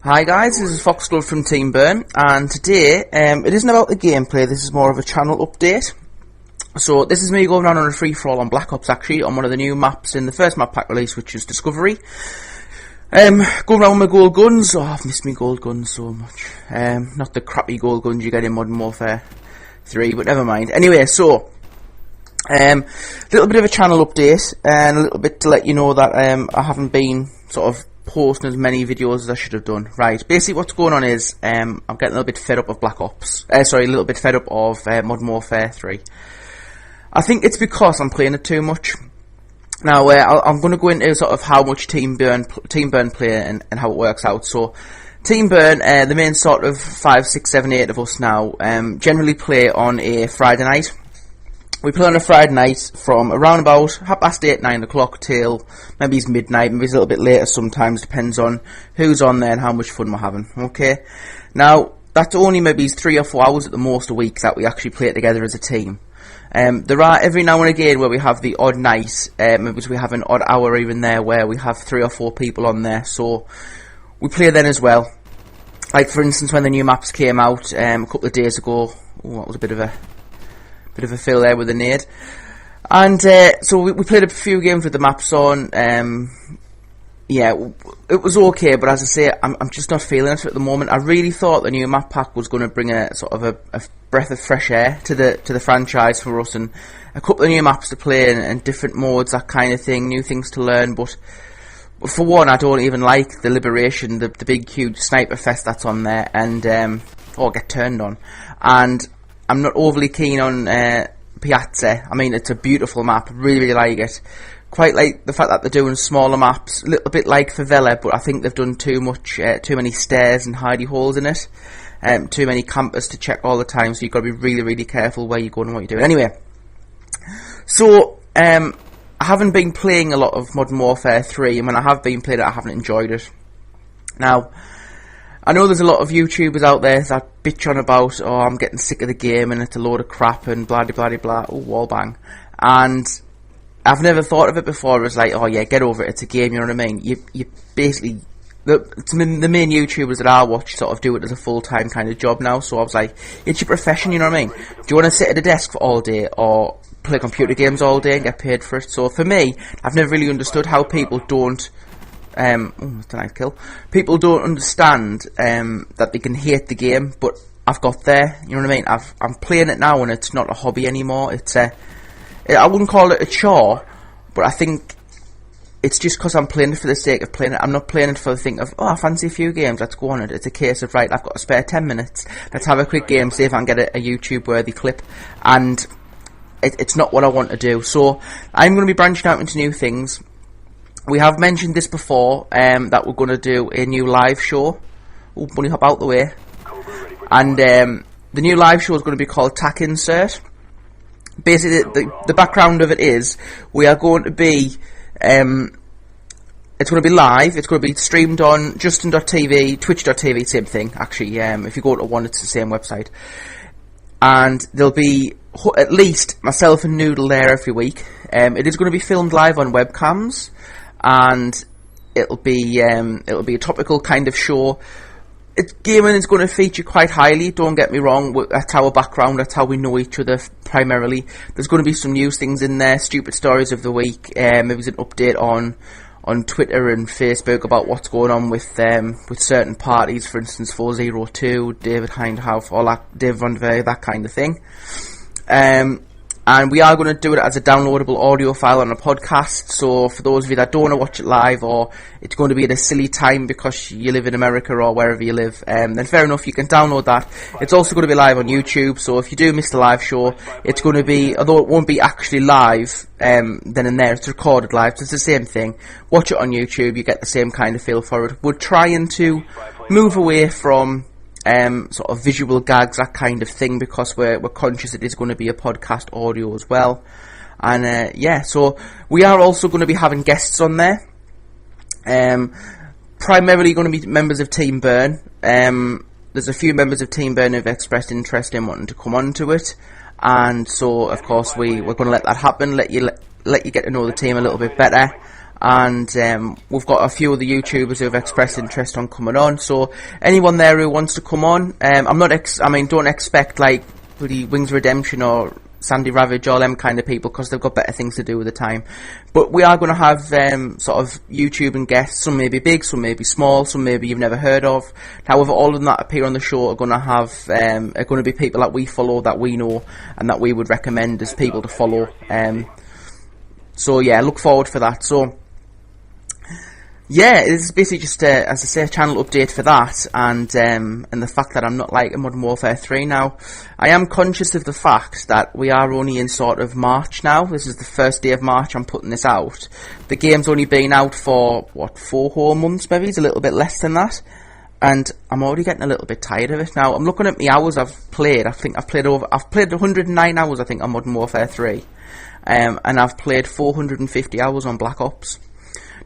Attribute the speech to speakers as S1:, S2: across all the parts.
S1: Hi guys, this is Foxglove from TeamBurn, and today it isn't about the gameplay, this is more of a channel update. So this is me going around on a free-for-all on Black Ops, actually, on one of the new maps in the first map pack release, which is Discovery. Going around with my gold guns. Oh, I've missed my gold guns so much. Not the crappy gold guns you get in Modern Warfare 3, but never mind. Anyway, so a little bit of a channel update, and a little bit to let you know that I haven't been sort of posting as many videos as I should have done. Right, basically what's going on is I'm getting a little bit fed up of Black Ops. A little bit fed up of Modern Warfare 3. I think it's because I'm playing it too much. Now I'm going to go into sort of how much TeamBurn play and how it works out. So TeamBurn, the main sort of 5, 6, 7, 8 of us now, generally play on a Friday night. We play on a Friday night from around about 8:30, 9 o'clock till maybe it's midnight, maybe it's a little bit later sometimes, depends on who's on there and how much fun we're having, okay? Now, that's only maybe 3 or 4 hours at the most a week that we actually play it together as a team. There are every now and again where we have the odd night, maybe we have an odd hour even there where we have 3 or 4 people on there, so we play then as well. Like for instance when the new maps came out a couple of days ago, that was a bit of a fill there with a nade. And so we played a few games with the maps on. Yeah, it was okay, but as I say, I'm just not feeling it at the moment. I really thought the new map pack was going to bring a sort of a breath of fresh air to the franchise for us, and a couple of new maps to play and different modes, that kind of thing, new things to learn. But for one, I don't even like the Liberation, the big huge sniper fest that's on there, and get turned on. And I'm not overly keen on Piazza. I mean, it's a beautiful map, really like it. Quite like the fact that they're doing smaller maps, a little bit like Favela, but I think they've done too many stairs and hidey holes in it. Too many campers to check all the time, so you've got to be really, really careful where you're going and what you're doing. Anyway, so I haven't been playing a lot of Modern Warfare 3, and when I have been playing it, I haven't enjoyed it. Now, I know there's a lot of YouTubers out there that bitch on about, oh, I'm getting sick of the game and it's a load of crap and blah, blah, blah, blah, oh, wall bang. And I've never thought of it before as like, oh yeah, get over it, it's a game, you know what I mean? You basically, the main YouTubers that I watch sort of do it as a full-time kind of job now, so I was like, it's your profession, you know what I mean? Do you want to sit at a desk for all day or play computer games all day and get paid for it? So for me, I've never really understood how people don't people don't understand that they can hate the game, but I've got there, you know what I mean? I'm playing it now and it's not a hobby anymore. I wouldn't call it a chore, but I think it's just because I'm playing it for the sake of playing it. I'm not playing it for the thing of, oh, I fancy a few games, let's go on it. It's a case of, right, I've got a spare 10 minutes, let's have a quick game, see if I can get a YouTube-worthy clip, and it's not what I want to do. So I'm going to be branching out into new things. We have mentioned this before, that we're going to do a new live show. Oh, bunny hop out the way. And the new live show is going to be called Tack Insert. Basically, the background of it is, we are going to be, it's going to be live, it's going to be streamed on Justin.tv, Twitch.tv, same thing, actually. If you go to one, it's the same website. And there'll be at least myself and Noodle there every week. It is going to be filmed live on webcams. And it'll be a topical kind of show. Gaming is going to feature quite highly, don't get me wrong. That's our background, that's how we know each other primarily. There's going to be some news things in there, stupid stories of the week, maybe there's an update on Twitter and Facebook about what's going on with certain parties, for instance 402, David Hindhoff, or Dave Van Veer, that kind of thing. And we are going to do it as a downloadable audio file on a podcast, so for those of you that don't want to watch it live, or it's going to be at a silly time because you live in America or wherever you live, then fair enough, you can download that. It's also going to be live on YouTube, so if you do miss the live show, it's going to be, although it won't be actually live then and there, it's recorded live, so it's the same thing. Watch it on YouTube, you get the same kind of feel for it. We're trying to move away from sort of visual gags, that kind of thing, because we're conscious it is going to be a podcast audio as well. And yeah, so we are also going to be having guests on there. Primarily going to be members of TeamBurn. There's a few members of TeamBurn who've expressed interest in wanting to come onto it, and so of course we're going to let that happen. Let you get to know the team a little bit better, and we've got a few of the YouTubers who have expressed interest on coming on. So anyone there who wants to come on, don't expect like bloody Wings Redemption or Sandy Ravage, all them kind of people, because they've got better things to do with the time. But we are going to have sort of YouTubing guests. Some may be big, some may be small, some maybe you've never heard of. However, all of them that appear on the show are going to be people that we follow, that we know, and that we would recommend as people to follow. So yeah, look forward for that. So yeah, it's basically just as I say, a channel update for that, and the fact that I'm not like in Modern Warfare 3 now. I am conscious of the fact that we are only in sort of March now. This is the first day of March I'm putting this out. The game's only been out for, what, 4 whole months maybe? It's a little bit less than that. And I'm already getting a little bit tired of it now. I'm looking at the hours I've played. I think I've played 109 hours, I think, on Modern Warfare 3. And I've played 450 hours on Black Ops.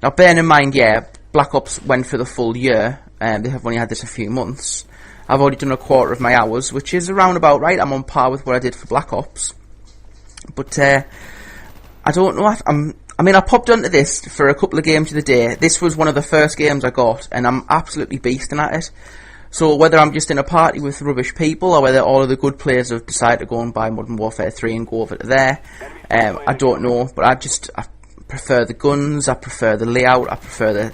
S1: Now, bearing in mind, yeah, Black Ops went for the full year, and they have only had this a few months. I've already done a quarter of my hours, which is around about right. I'm on par with what I did for Black Ops. But, I don't know. I popped onto this for a couple of games of the day. This was one of the first games I got, and I'm absolutely beasting at it. So whether I'm just in a party with rubbish people, or whether all of the good players have decided to go and buy Modern Warfare 3 and go over to there, I don't know. But I prefer the guns, I prefer the layout, I prefer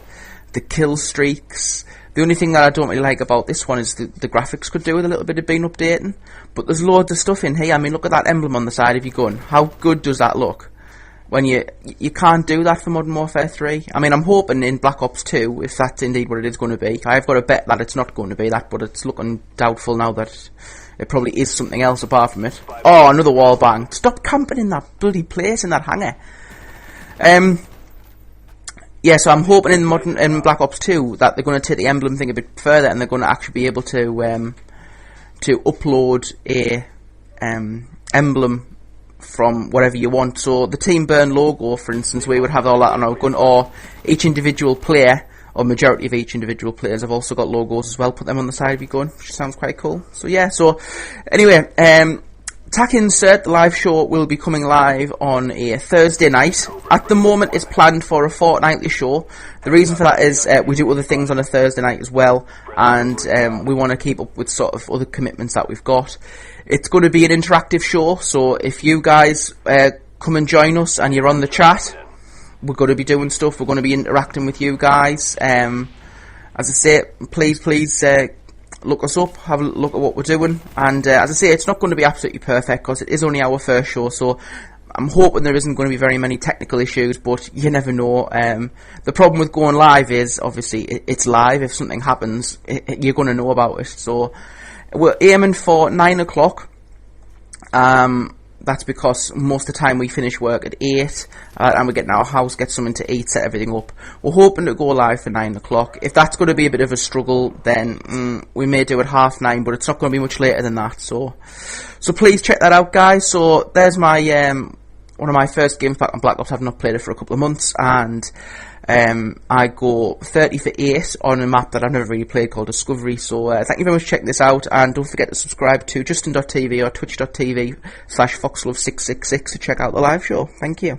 S1: the kill streaks. The only thing that I don't really like about this one is the graphics could do with a little bit of being updating. But there's loads of stuff in here. I mean, look at that emblem on the side of your gun. How good does that look? When you can't do that for Modern Warfare 3. I mean, I'm hoping in Black Ops 2, if that's indeed what it is going to be. I've got a bet that it's not going to be that, but it's looking doubtful now that it probably is something else apart from it. Oh, another wall bang. Stop camping in that bloody place, in that hangar. Yeah, so I'm hoping in Black Ops 2 that they're going to take the emblem thing a bit further, and they're going to actually be able to upload a emblem from whatever you want. So the TeamBurn logo, for instance, we would have all that on our gun, or each individual player, or majority of each individual players have also got logos as well. Put them on the side of your gun, which sounds quite cool. So yeah, so anyway, Tack Insert, the live show, will be coming live on a Thursday night. At the moment, it's planned for a fortnightly show. The reason for that is we do other things on a Thursday night as well, and we want to keep up with sort of other commitments that we've got. It's going to be an interactive show, so if you guys come and join us and you're on the chat, we're going to be doing stuff. We're going to be interacting with you guys. As I say, please look us up, have a look at what we're doing, and as I say, it's not going to be absolutely perfect because it is only our first show, so I'm hoping there isn't going to be very many technical issues, but you never know. The problem with going live is, obviously, it's live. If something happens, you're going to know about it. So we're aiming for 9 o'clock. That's because most of the time we finish work at 8, and we get in our house, get something to eat, set everything up. We're hoping to go live for 9 o'clock. If that's going to be a bit of a struggle, then we may do it 9:30, but it's not going to be much later than that. So please check that out, guys. So there's my one of my first games back on Black Ops. I've not played it for a couple of months, and I go 30 for 8 on a map that I've never really played called Discovery. So thank you very much for checking this out, and don't forget to subscribe to Justin.tv or twitch.tv/Foxlove666 to check out the live show. Thank you.